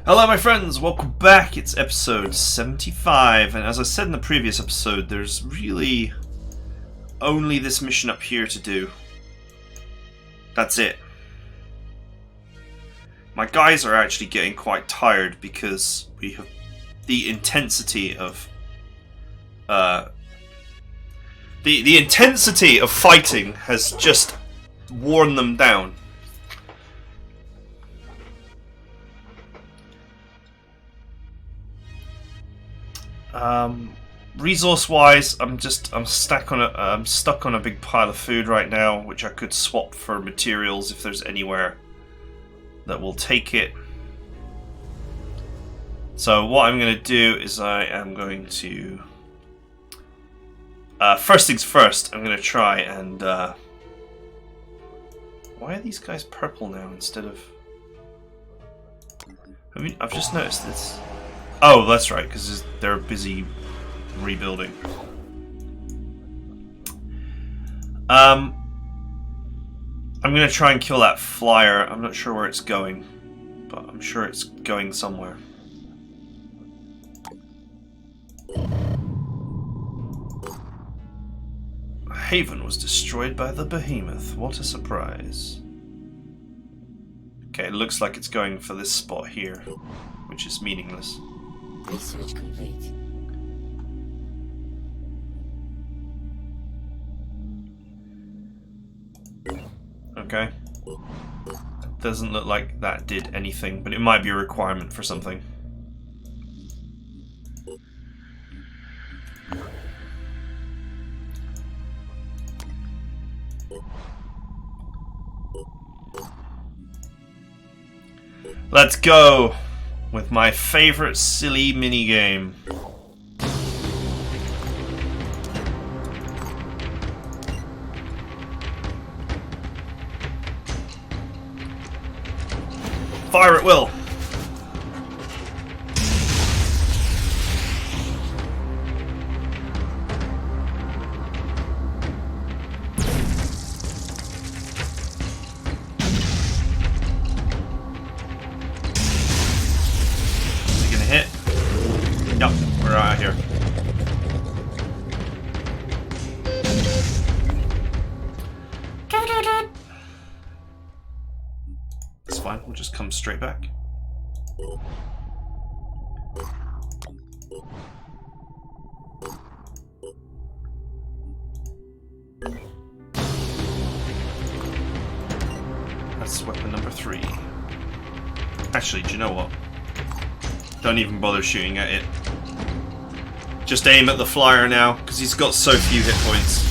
Hello my friends, welcome back. It's episode 75, and as I said in the previous episode, there's really only this mission up here to do. That's it. My guys are actually getting quite tired because we have the intensity of the intensity of fighting has just worn them down. Resource-wise, I'm stuck on a big pile of food right now, which I could swap for materials if there's anywhere that will take it. So what I'm going to do is I am going to first things first. I'm going to try and why are these guys purple now instead of? I mean, I've just noticed this. Oh, that's right, because they're busy rebuilding. I'm going to try and kill that flyer. I'm not sure where it's going, but I'm sure it's going somewhere. Haven was destroyed by the behemoth. What a surprise. Okay, it looks like it's going for this spot here, which is meaningless. Research complete. Okay. Doesn't look like that did anything, but it might be a requirement for something. Let's go with my favorite silly minigame. Fire at will. Is it gonna hit? Yup, we're out of here. It's fine, we'll just come straight back. That's weapon number 3. Actually, do you know what? Don't even bother shooting at it. Just aim at the flyer now, because he's got so few hit points.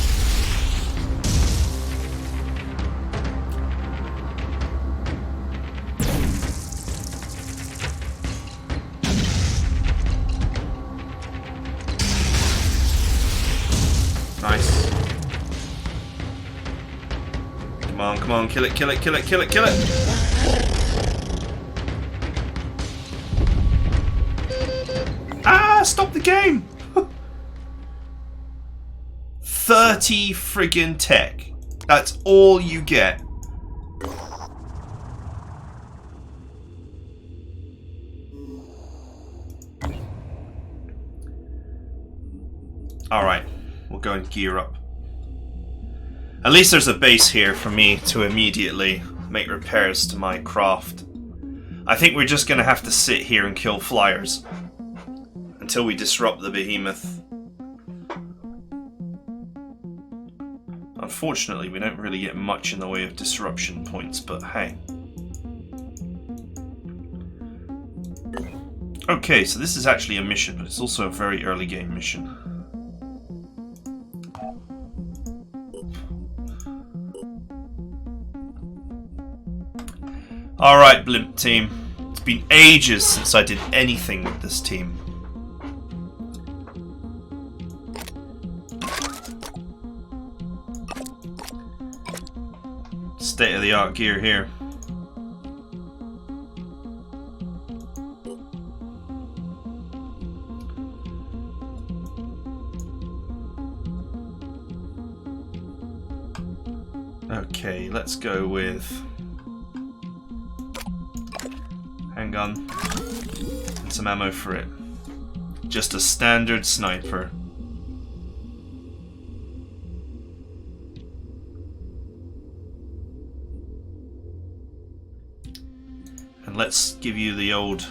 Nice. Come on, kill it, kill it, kill it, kill it, kill it! Ah, stop the game! 30 friggin' tech. That's all you get. Alright, we'll go and gear up. At least there's a base here for me to immediately make repairs to my craft. I think we're just going to have to sit here and kill flyers until we disrupt the behemoth. Unfortunately, we don't really get much in the way of disruption points, but hey. Okay, so this is actually a mission, but it's also a very early game mission. Alright, Blimp team. It's been ages since I did anything with this team. State-of-the-art gear here. Okay, let's go with handgun. some ammo for it. Just a standard sniper. And let's give you the old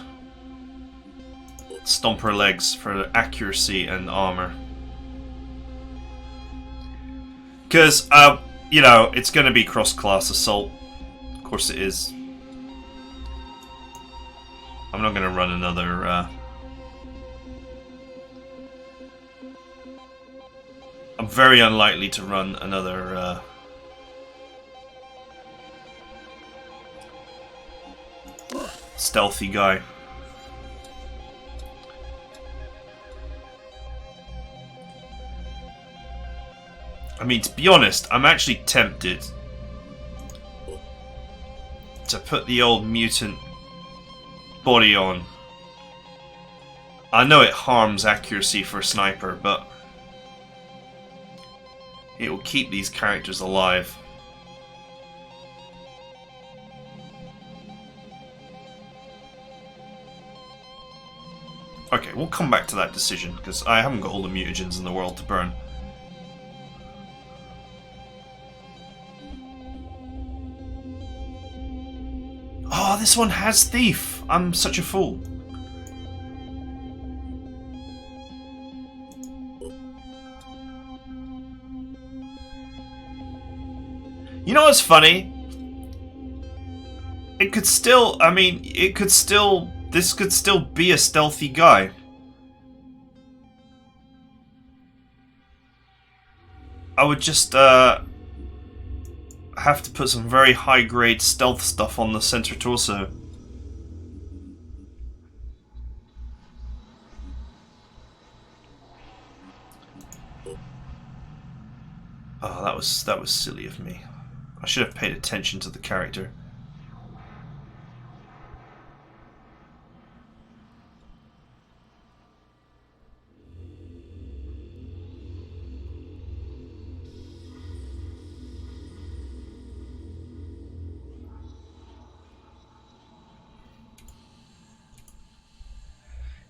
stomper legs for accuracy and armor. Because, you know, it's going to be cross-class assault. Of course it is. I'm not going to run another... I'm very unlikely to run another... stealthy guy. I mean, to be honest, I'm actually tempted to put the old mutant body on. I know it harms accuracy for a sniper, but it will keep these characters alive. Okay, we'll come back to that decision, because I haven't got all the mutagens in the world to burn. Oh, this one has Thief! I'm such a fool. You know what's funny? It could still, I mean, it could still, this could still be a stealthy guy. I would just, have to put some very high-grade stealth stuff on the center torso. Oh, that was silly of me. I should have paid attention to the character.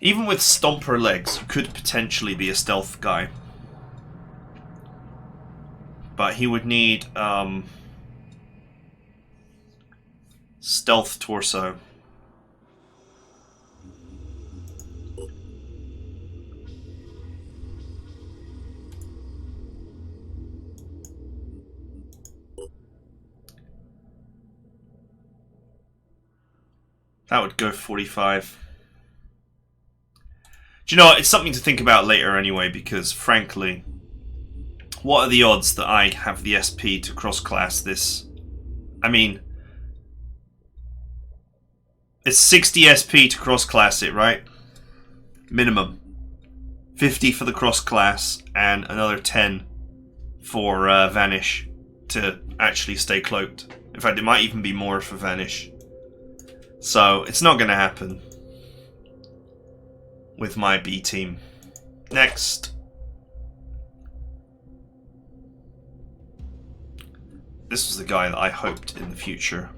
Even with stomper legs, you could potentially be a stealth guy. But he would need stealth torso. That would go 45. Do you know what? It's something to think about later anyway, because frankly, what are the odds that I have the SP to cross-class this? I mean, it's 60 SP to cross-class it, right? Minimum. 50 for the cross-class, and another 10 for Vanish to actually stay cloaked. In fact, it might even be more for Vanish. So, it's not going to happen with my B team. Next. This was the guy that I hoped in the future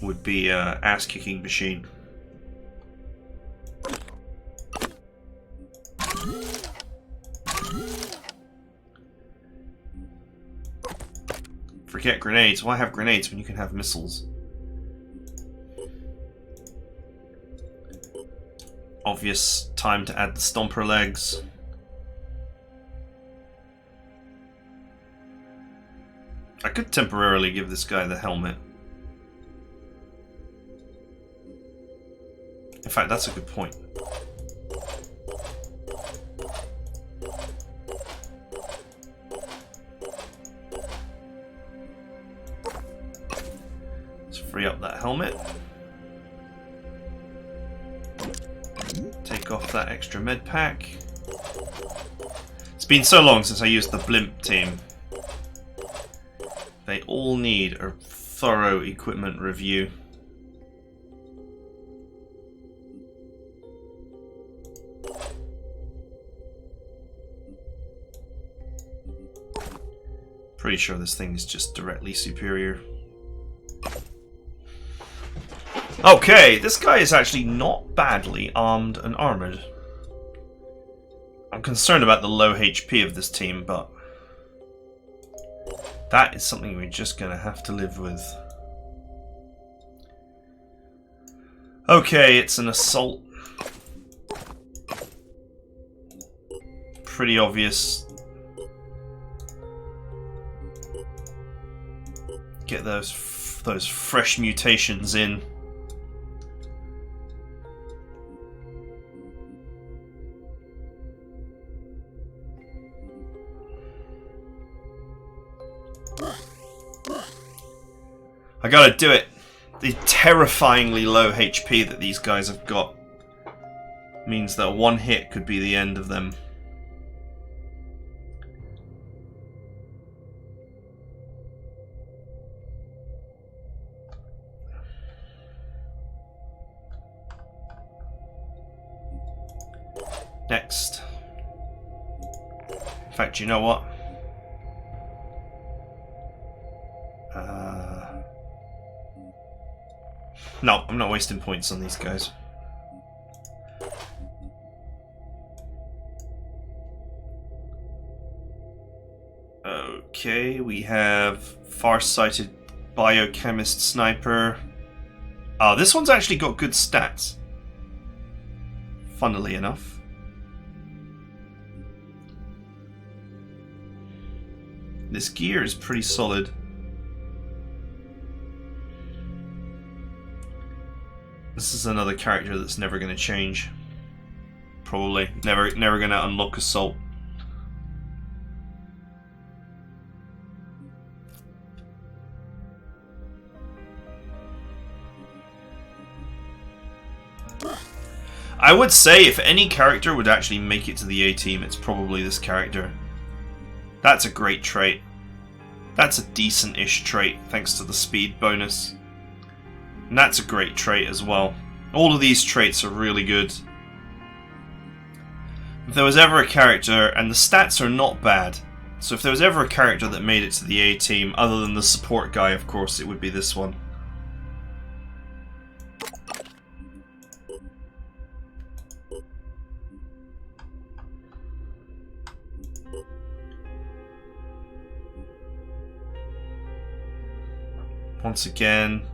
would be an ass-kicking machine. Forget grenades. Why have grenades when you can have missiles? Obvious time to add the stomper legs. I could temporarily give this guy the helmet. In fact, that's a good point. Let's free up that helmet. Take off that extra med pack. It's been so long since I used the blimp team. They all need a thorough equipment review. Pretty sure this thing is just directly superior. Okay, this guy is actually not badly armed and armoured. I'm concerned about the low HP of this team, but that is something we're just going to have to live with. Okay, it's an assault. Pretty obvious. Get those fresh mutations in. I gotta do it. The terrifyingly low HP that these guys have got means that one hit could be the end of them. Next. In fact, you know what? No, I'm not wasting points on these guys. Okay, we have far-sighted biochemist sniper. Oh, this one's actually got good stats. Funnily enough. This gear is pretty solid. This is another character that's never going to change. Probably. Never going to unlock assault. I would say if any character would actually make it to the A team, it's probably this character. That's a great trait. That's a decent-ish trait, thanks to the speed bonus. And that's a great trait as well. All of these traits are really good. If there was ever a character, and the stats are not bad, so if there was ever a character that made it to the A team, other than the support guy, of course, it would be this one. Once again,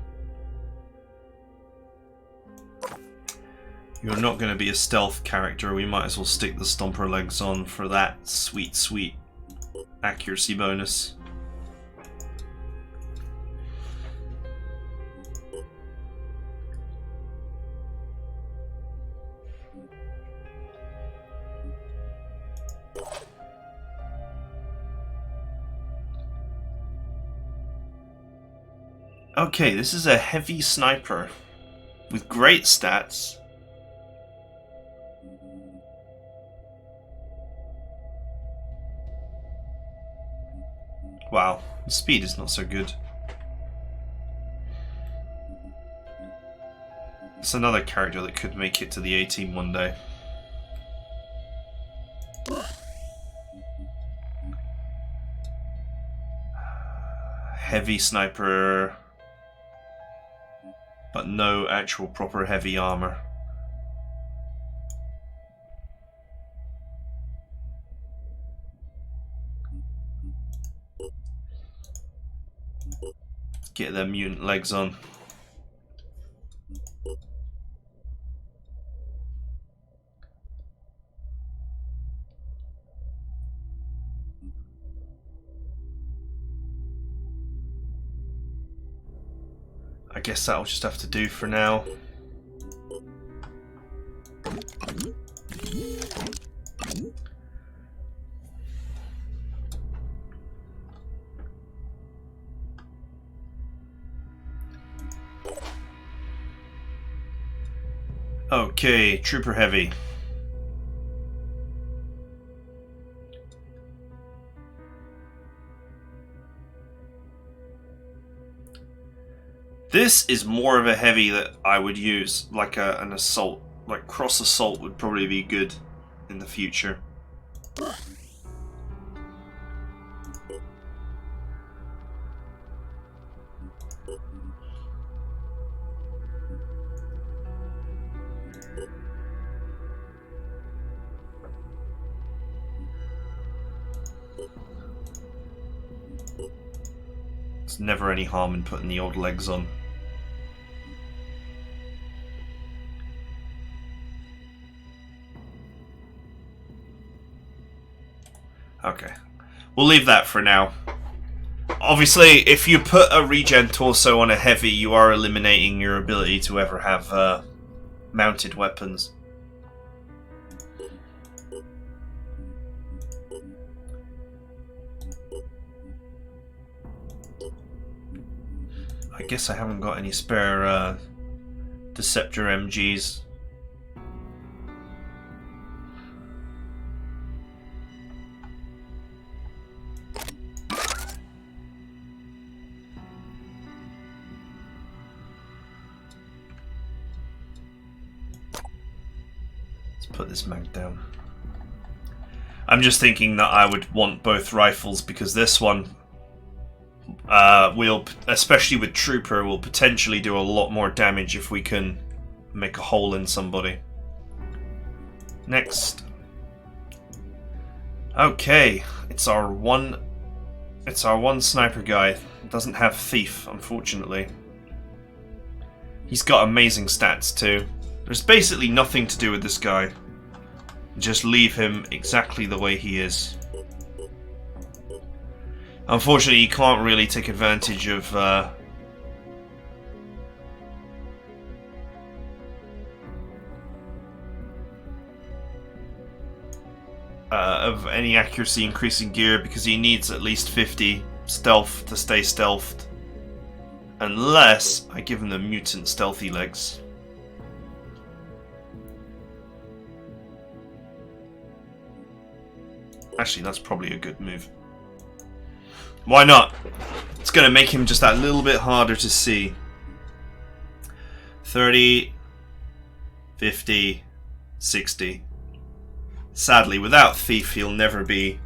you're not going to be a stealth character. We might as well stick the stomper legs on for that sweet, sweet accuracy bonus. Okay, this is a heavy sniper with great stats. Wow, the speed is not so good. It's another character that could make it to the A team one day. Heavy sniper, but no actual proper heavy armor. Get their mutant legs on. I guess that'll just have to do for now. Okay, Trooper Heavy. This is more of a heavy that I would use, like an assault. Like cross assault would probably be good in the future. There's never any harm in putting the old legs on. Okay. We'll leave that for now. Obviously, if you put a regen torso on a heavy, you are eliminating your ability to ever have mounted weapons. I guess I haven't got any spare Deceptor MGs. Let's put this mag down. I'm just thinking that I would want both rifles because this one will, especially with Trooper, will potentially do a lot more damage if we can make a hole in somebody. Next. Okay, it's our one sniper guy. It doesn't have Thief, unfortunately. He's got amazing stats too. There's basically nothing to do with this guy. Just leave him exactly the way he is. Unfortunately, you can't really take advantage of any accuracy increasing gear because he needs at least 50 stealth to stay stealthed. Unless I give him the mutant stealthy legs. Actually, that's probably a good move. Why not? It's going to make him just that little bit harder to see. 30, 50, 60. Sadly, without Thief, he'll never be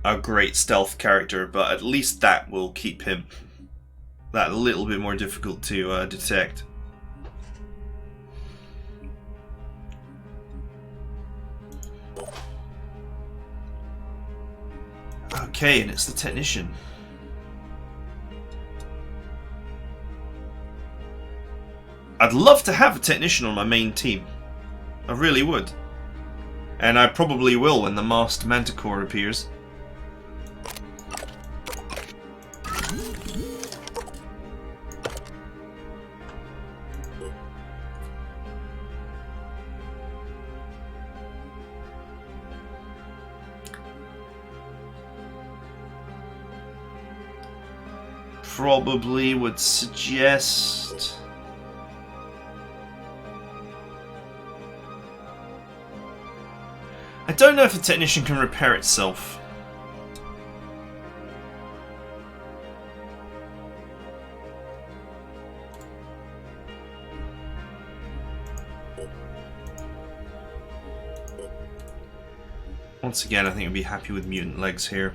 a great stealth character, but at least that will keep him that little bit more difficult to detect. Okay, and it's the Technician. I'd love to have a Technician on my main team. I really would. And I probably will when the Masked Manticore appears. Probably would suggest I don't know if the Technician can repair itself. Once again, I think I'd be happy with mutant legs here.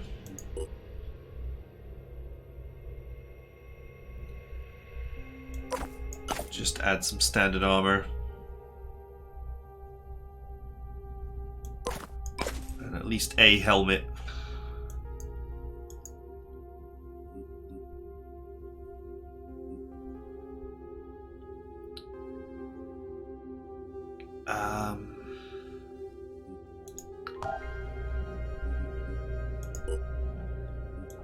Just add some standard armor. And at least a helmet.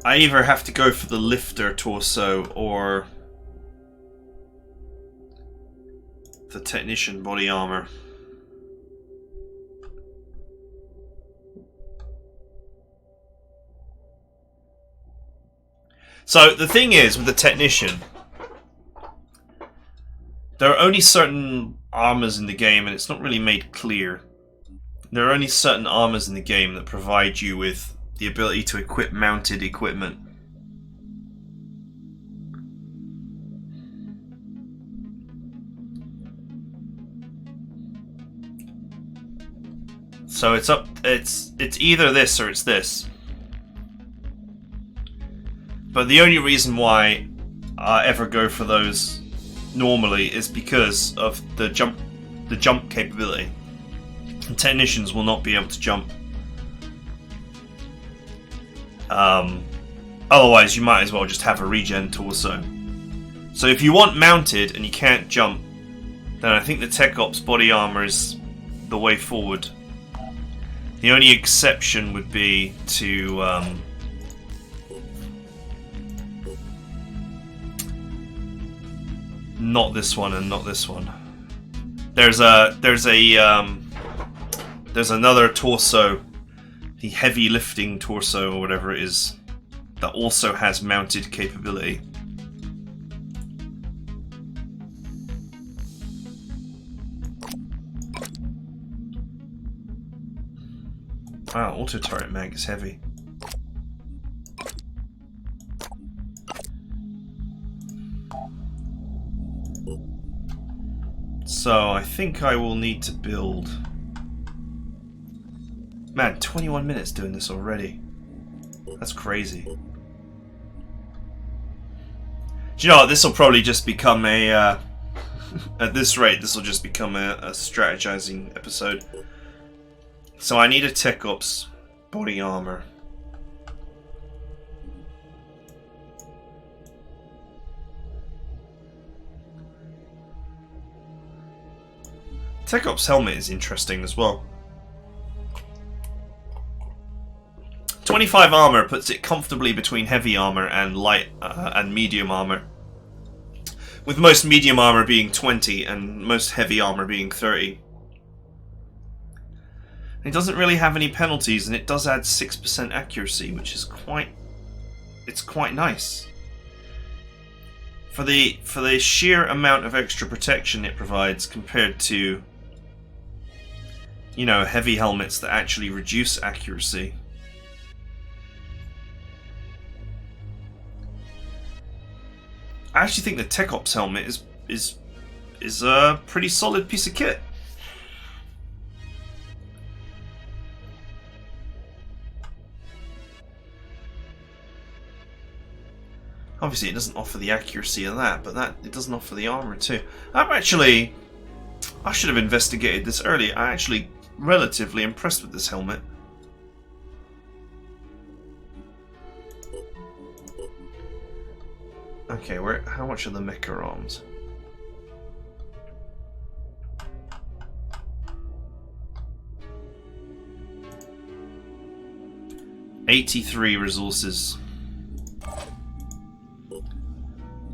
I either have to go for the lifter torso or the Technician body armor. So the thing is with the Technician, there are only certain armors in the game, and it's not really made clear. There are only certain armors in the game that provide you with the ability to equip mounted equipment. So it's either this or it's this. But the only reason why I ever go for those normally is because of the jump capability. And Technicians will not be able to jump Otherwise, you might as well just have a regen torso. So if you want mounted and you can't jump, then I think the Tech Ops body armor is the way forward. The only exception would be to not this one and not this one. There's another torso, the heavy lifting torso or whatever it is, that also has mounted capability. Wow, auto turret mag is heavy. So I think I will need to build. Man, 21 minutes doing this already. That's crazy. Do you know what? This will probably just become a. At this rate, this will just become a strategizing episode. So I need a Tech Ops body armor. Tech Ops helmet is interesting as well. 25 armor puts it comfortably between heavy armor and light and medium armor, with most medium armor being 20 and most heavy armor being 30. It doesn't really have any penalties, and it does add 6% accuracy, which is quite nice. For the sheer amount of extra protection it provides compared to, you know, heavy helmets that actually reduce accuracy. I actually think the Tech Ops helmet is a pretty solid piece of kit. Obviously, it doesn't offer the accuracy of that, but it doesn't offer the armor too. I should have investigated this earlier. I'm actually relatively impressed with this helmet. Okay, how much are the mecha arms? $83 resources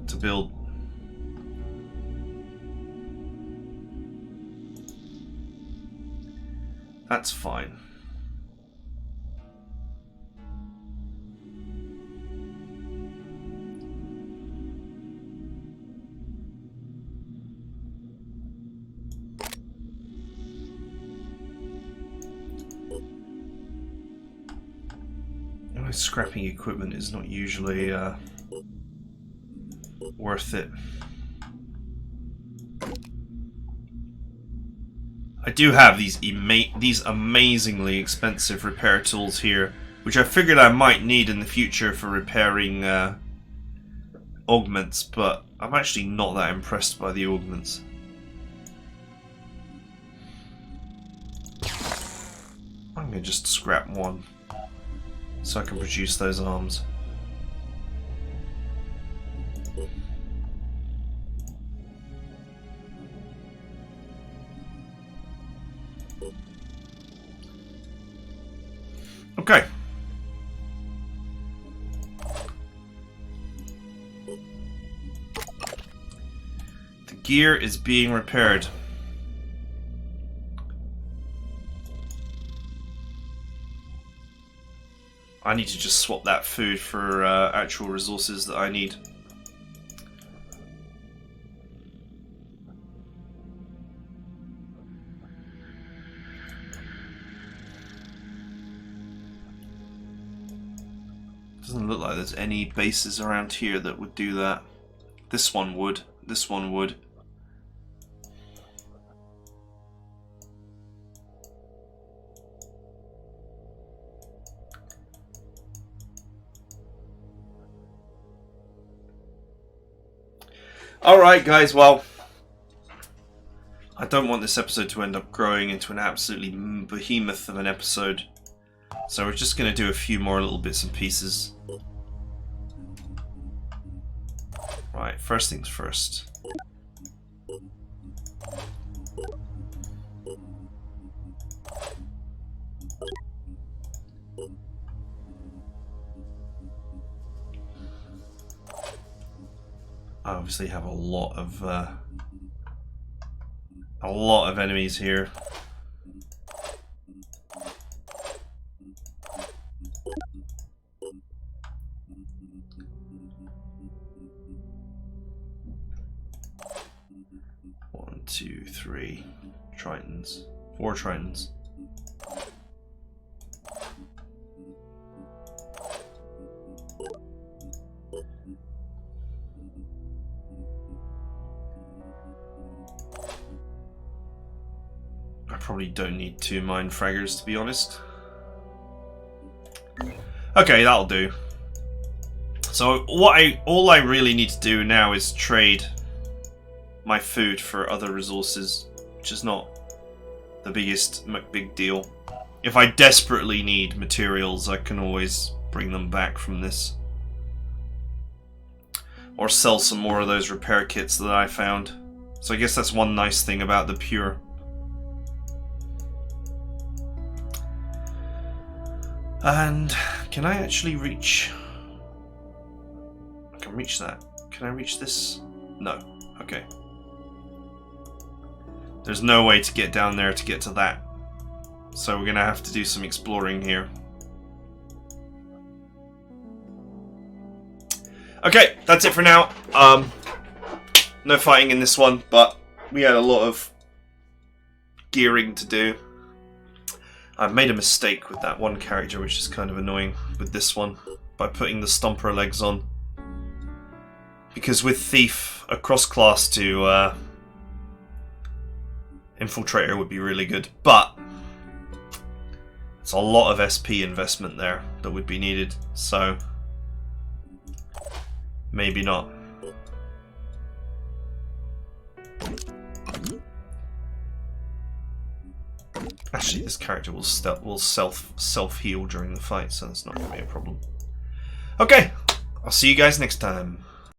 to build. That's fine. Scrapping equipment is not usually worth it. I do have these amazingly expensive repair tools here, which I figured I might need in the future for repairing augments, but I'm actually not that impressed by the augments. I'm gonna just scrap one so I can produce those arms. Okay. The gear is being repaired. I need to just swap that food for actual resources that I need. Doesn't look like there's any bases around here that would do that. This one would. This one would. Alright guys, well, I don't want this episode to end up growing into an absolutely behemoth of an episode, so we're just going to do a few more little bits and pieces. Right, first things first. I obviously have a lot of enemies here. One, two, three Tritons. 4 Tritons. I probably don't need 2 Mind Fraggers, to be honest. Okay, that'll do. So all I really need to do now is trade my food for other resources, which is not the big deal. If I desperately need materials, I can always bring them back from this. Or sell some more of those repair kits that I found. So I guess that's one nice thing about the Pure. And can I actually reach... I can reach that. Can I reach this? No. Okay. There's no way to get down there to get to that. So we're gonna have to do some exploring here. Okay, that's it for now. No fighting in this one, but we had a lot of gearing to do. I've made a mistake with that one character, which is kind of annoying with this one, by putting the stomper legs on. Because with Thief, a cross-class to Infiltrator would be really good, but it's a lot of SP investment there that would be needed, so maybe not. Actually, this character will self-heal during the fight, so that's not going to be a problem. Okay, I'll see you guys next time.